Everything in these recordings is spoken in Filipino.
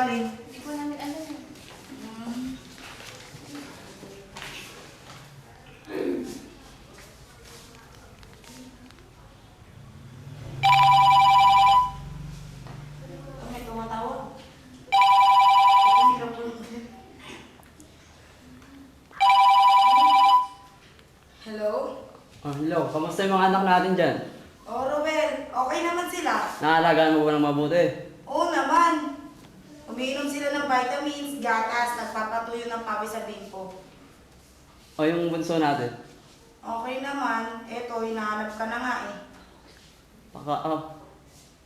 galing? Hindi ko namin alam eh. May tumatawag. Ito hirap po. Hello? Oh, hello. Kamusta yung mga anak natin dyan? Oh, Robel. Okay naman sila. Naalagaan mo ba ng mabuti? Oo naman. Umiinom sila ng vitamins, gatas, nagpapatuyo ng pawis sa bimpo. O yung bunso natin? Okay naman. Eto, hinahanap ka na nga eh.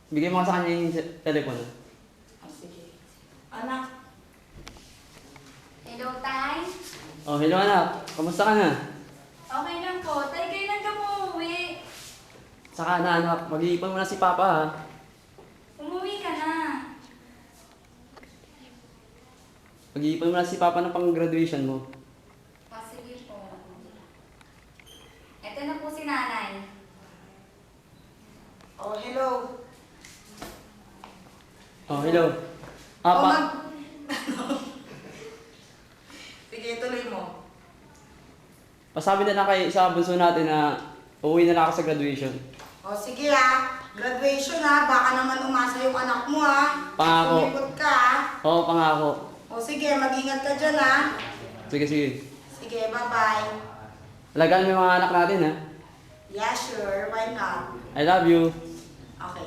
Bigay mo sa kanya yung telepono. Ah, sige. Anak, Hello, Tay? Oh, hello anak. Kamusta ka na? Okay lang po. Tay, kailan ka po umuwi? Saka na anak, mag-iipon mo na si Papa ha. Umuwi ka na. Mag-iipon mo na si Papa ng pang-graduation mo. Sige po. Ito na po si Nanay. oh hello. Oh, hello. Oh, Pa. Sige, tuloy mo. Pasabi na lang kay sa bunso natin na uuwi na lang ako sa graduation. Oh, sige ha. Graduation ha. Baka naman umasa yung anak mo ha. Pangako. Sumipot ka ha. Oo, pangako. O sige, mag-ingat ka dyan ha. Sige, sige. Sige, bye-bye. Alagaan mo yung mga anak natin ha. Yeah, sure. Why not? I love you. Okay.